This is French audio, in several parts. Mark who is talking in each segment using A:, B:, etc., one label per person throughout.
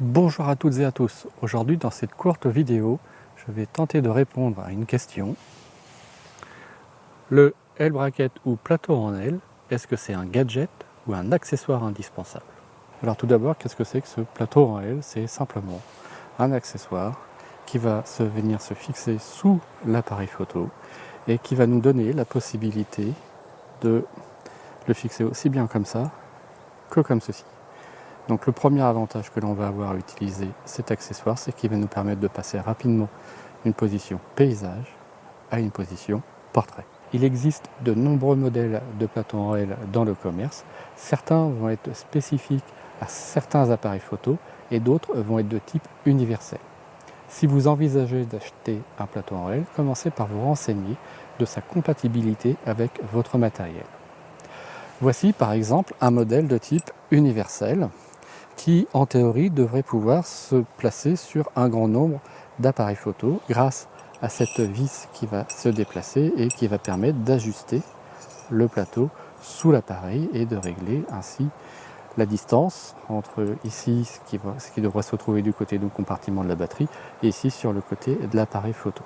A: Bonjour à toutes et à tous. Aujourd'hui, dans cette courte vidéo, je vais tenter de répondre à une question. Le L-bracket ou plateau en L, est-ce que c'est un gadget ou un accessoire indispensable? Alors tout d'abord, qu'est-ce que c'est que ce plateau en L? C'est simplement un accessoire qui va venir se fixer sous l'appareil photo et qui va nous donner la possibilité de le fixer aussi bien comme ça que comme ceci. Donc le premier avantage que l'on va avoir à utiliser cet accessoire, c'est qu'il va nous permettre de passer rapidement d'une position paysage à une position portrait. Il existe de nombreux modèles de plateaux en L dans le commerce. Certains vont être spécifiques à certains appareils photo et d'autres vont être de type universel. Si vous envisagez d'acheter un plateau en L, commencez par vous renseigner de sa compatibilité avec votre matériel. Voici par exemple un modèle de type universel qui en théorie devrait pouvoir se placer sur un grand nombre d'appareils photo grâce à cette vis qui va se déplacer et qui va permettre d'ajuster le plateau sous l'appareil et de régler ainsi la distance entre ici ce qui devrait se retrouver du côté du compartiment de la batterie et ici sur le côté de l'appareil photo.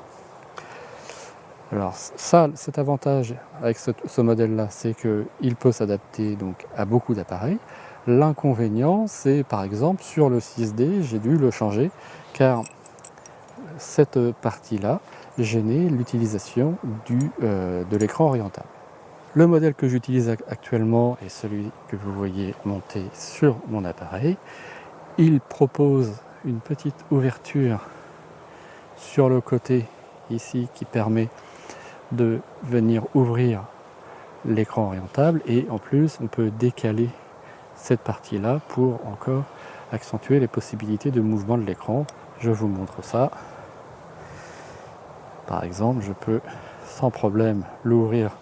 A: Alors ça, cet avantage avec ce modèle-là, c'est qu'il peut s'adapter donc à beaucoup d'appareils. L'inconvénient, c'est par exemple sur le 6D, j'ai dû le changer car cette partie-là gênait l'utilisation de l'écran orientable. Le modèle que j'utilise actuellement est celui que vous voyez monté sur mon appareil. Il propose une petite ouverture sur le côté ici qui permet de venir ouvrir l'écran orientable et en plus on peut décaler cette partie là pour encore accentuer les possibilités de mouvement de l'écran. Je vous montre ça. Par exemple, je peux sans problème l'ouvrir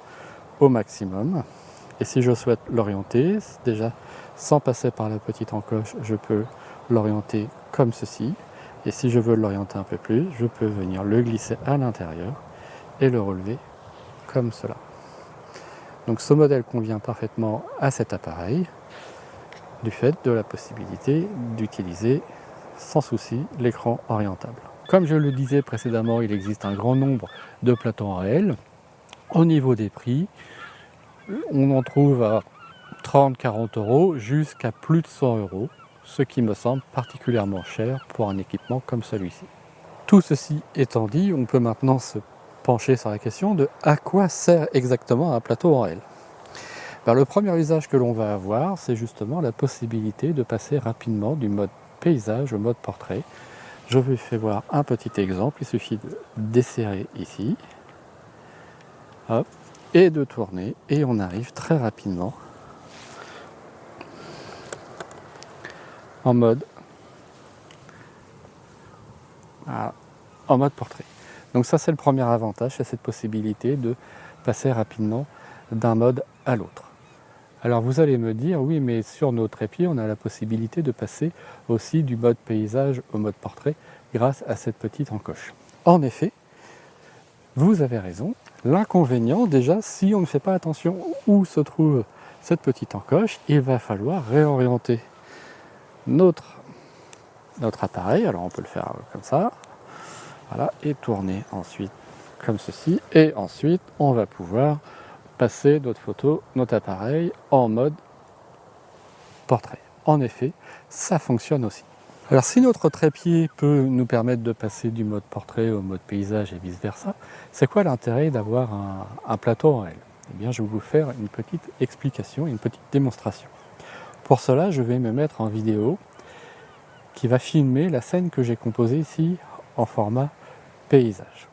A: au maximum et si je souhaite l'orienter, déjà sans passer par la petite encoche, je peux l'orienter comme ceci et si je veux l'orienter un peu plus, je peux venir le glisser à l'intérieur et le relever comme cela. Donc ce modèle convient parfaitement à cet appareil du fait de la possibilité d'utiliser sans souci l'écran orientable. Comme je le disais précédemment, il existe un grand nombre de plateaux en L. Au niveau des prix, on en trouve à 30-40 € jusqu'à plus de 100 €, ce qui me semble particulièrement cher pour un équipement comme celui-ci. Tout ceci étant dit, on peut maintenant se pencher sur la question de à quoi sert exactement un plateau en L. Le premier usage que l'on va avoir, c'est justement la possibilité de passer rapidement du mode paysage au mode portrait. Je vous fais voir un petit exemple, il suffit de desserrer ici, hop, et de tourner, et on arrive très rapidement en mode, voilà, en mode portrait. Donc ça c'est le premier avantage, c'est cette possibilité de passer rapidement d'un mode à l'autre. Alors vous allez me dire, oui mais sur nos trépieds on a la possibilité de passer aussi du mode paysage au mode portrait grâce à cette petite encoche. En effet, vous avez raison, l'inconvénient déjà, si on ne fait pas attention où se trouve cette petite encoche, il va falloir réorienter notre appareil, alors on peut le faire comme ça, voilà, et tourner ensuite comme ceci, et ensuite on va pouvoir passer notre photo, notre appareil en mode portrait. En effet, ça fonctionne aussi. Alors si notre trépied peut nous permettre de passer du mode portrait au mode paysage et vice versa, c'est quoi l'intérêt d'avoir un plateau en L? Eh bien je vais vous faire une petite explication, une petite démonstration. Pour cela, je vais me mettre en vidéo qui va filmer la scène que j'ai composée ici en format paysage.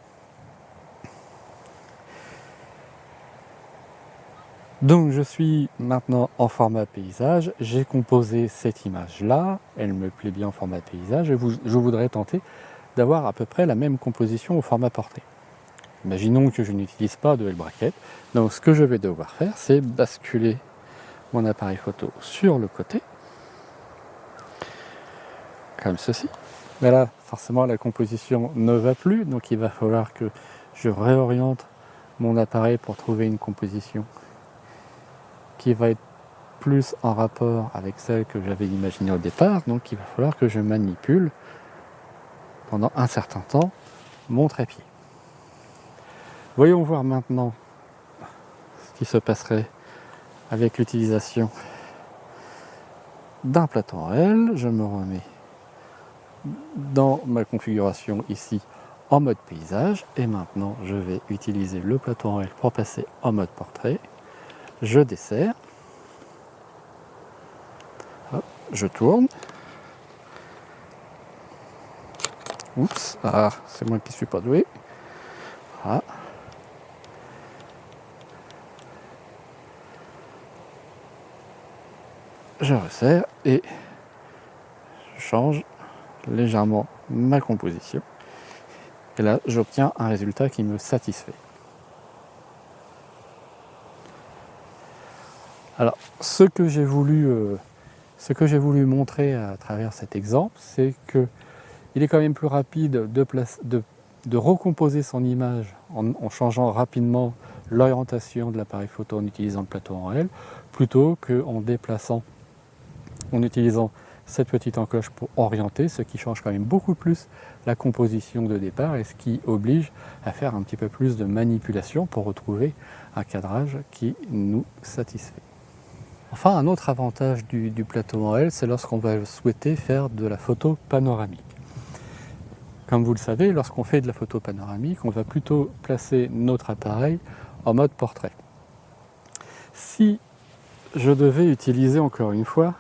A: Donc je suis maintenant en format paysage, j'ai composé cette image-là, elle me plaît bien en format paysage, et je voudrais tenter d'avoir à peu près la même composition au format portrait. Imaginons que je n'utilise pas de L-bracket, donc ce que je vais devoir faire, c'est basculer mon appareil photo sur le côté, comme ceci. Mais là, forcément, la composition ne va plus, donc il va falloir que je réoriente mon appareil pour trouver une composition qui va être plus en rapport avec celle que j'avais imaginée au départ, donc il va falloir que je manipule pendant un certain temps mon trépied. Voyons voir maintenant ce qui se passerait avec l'utilisation d'un plateau en L. Je me remets dans ma configuration ici en mode paysage et maintenant je vais utiliser le plateau en L pour passer en mode portrait. Je desserre, hop, je tourne. Oups, ah, c'est moi qui ne suis pas doué. Voilà. Je resserre et je change légèrement ma composition. Et là, j'obtiens un résultat qui me satisfait. Alors, ce que j'ai voulu montrer à travers cet exemple, c'est que il est quand même plus rapide de recomposer son image en changeant rapidement l'orientation de l'appareil photo en utilisant le plateau en L, plutôt qu'en déplaçant, en utilisant cette petite encoche pour orienter, ce qui change quand même beaucoup plus la composition de départ et ce qui oblige à faire un petit peu plus de manipulation pour retrouver un cadrage qui nous satisfait. Enfin, un autre avantage du plateau en L, c'est lorsqu'on va souhaiter faire de la photo panoramique. Comme vous le savez, lorsqu'on fait de la photo panoramique, on va plutôt placer notre appareil en mode portrait. Si je devais utiliser encore une fois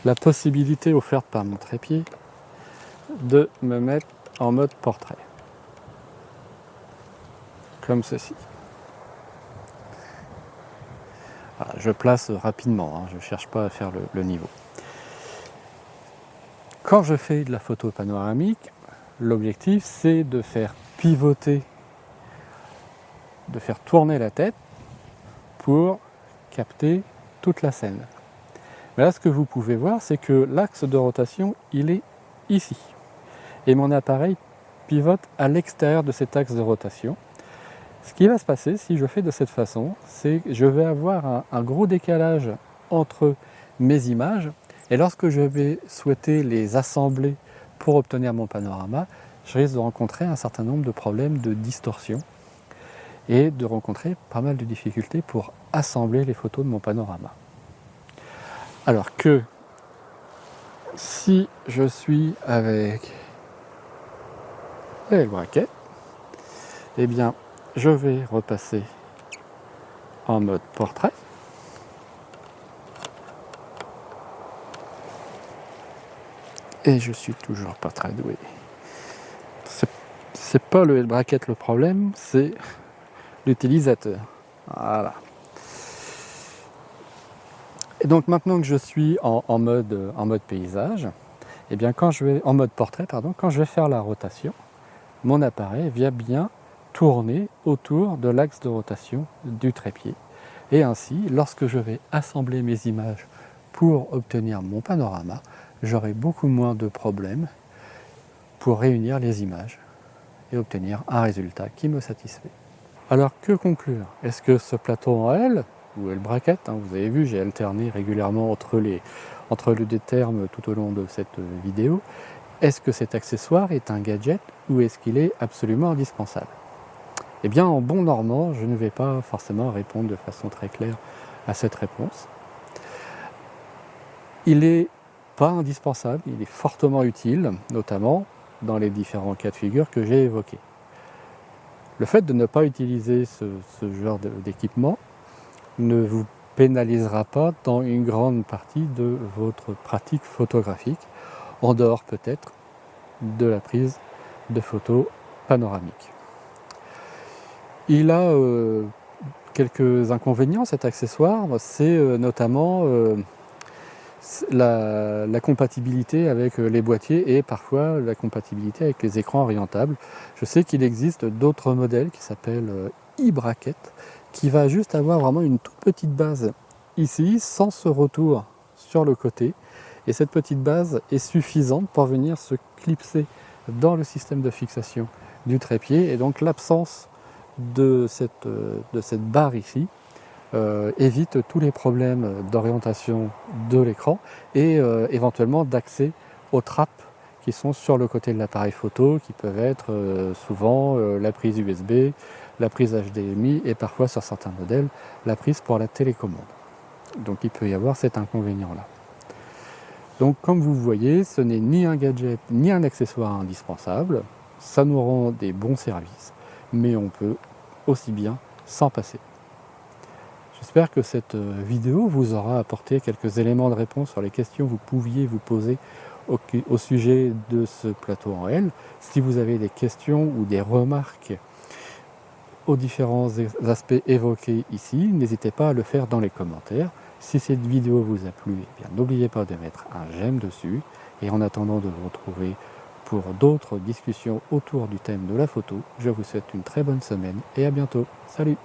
A: la possibilité offerte par mon trépied de me mettre en mode portrait, comme ceci. Voilà, je place rapidement, hein, je ne cherche pas à faire le niveau. Quand je fais de la photo panoramique, l'objectif c'est de faire pivoter, de faire tourner la tête pour capter toute la scène. Mais là, ce que vous pouvez voir, c'est que l'axe de rotation, il est ici. Et mon appareil pivote à l'extérieur de cet axe de rotation. Ce qui va se passer si je fais de cette façon, c'est que je vais avoir un gros décalage entre mes images. Et lorsque je vais souhaiter les assembler pour obtenir mon panorama, je risque de rencontrer un certain nombre de problèmes de distorsion et de rencontrer pas mal de difficultés pour assembler les photos de mon panorama. Alors que si je suis avec le bracket, eh bien je vais repasser en mode portrait. Et je suis toujours pas très doué. C'est pas le bracket le problème, c'est l'utilisateur. Voilà. Et donc maintenant que je suis en mode paysage, et bien quand je vais en mode portrait, quand je vais faire la rotation, mon appareil vient bien tourner autour de l'axe de rotation du trépied. Et ainsi, lorsque je vais assembler mes images pour obtenir mon panorama, j'aurai beaucoup moins de problèmes pour réunir les images et obtenir un résultat qui me satisfait. Alors que conclure? Est-ce que ce plateau en L, ou L bracket, vous avez vu, j'ai alterné régulièrement entre les deux termes tout au long de cette vidéo, est-ce que cet accessoire est un gadget ou est-ce qu'il est absolument indispensable? Eh bien, en bon normand, je ne vais pas forcément répondre de façon très claire à cette réponse. Il n'est pas indispensable, il est fortement utile, notamment dans les différents cas de figure que j'ai évoqués. Le fait de ne pas utiliser ce genre d'équipement ne vous pénalisera pas dans une grande partie de votre pratique photographique, en dehors peut-être de la prise de photos panoramiques. Il a quelques inconvénients cet accessoire, c'est notamment la compatibilité avec les boîtiers et parfois la compatibilité avec les écrans orientables. Je sais qu'il existe d'autres modèles qui s'appellent e-bracket, qui va juste avoir vraiment une toute petite base ici, sans ce retour sur le côté. Et cette petite base est suffisante pour venir se clipser dans le système de fixation du trépied. Et donc l'absence de cette barre ici évite tous les problèmes d'orientation de l'écran et éventuellement d'accès aux trappes qui sont sur le côté de l'appareil photo, qui peuvent être souvent la prise USB, la prise HDMI et parfois sur certains modèles la prise pour la télécommande. Donc il peut y avoir cet inconvénient-là. Donc comme vous voyez, ce n'est ni un gadget ni un accessoire indispensable, ça nous rend des bons services, mais on peut aussi bien s'en passer. J'espère que cette vidéo vous aura apporté quelques éléments de réponse sur les questions que vous pouviez vous poser au sujet de ce plateau en L. Si vous avez des questions ou des remarques aux différents aspects évoqués ici, n'hésitez pas à le faire dans les commentaires. Si cette vidéo vous a plu, eh bien n'oubliez pas de mettre un j'aime dessus. Et en attendant de vous retrouver pour d'autres discussions autour du thème de la photo, je vous souhaite une très bonne semaine et à bientôt. Salut!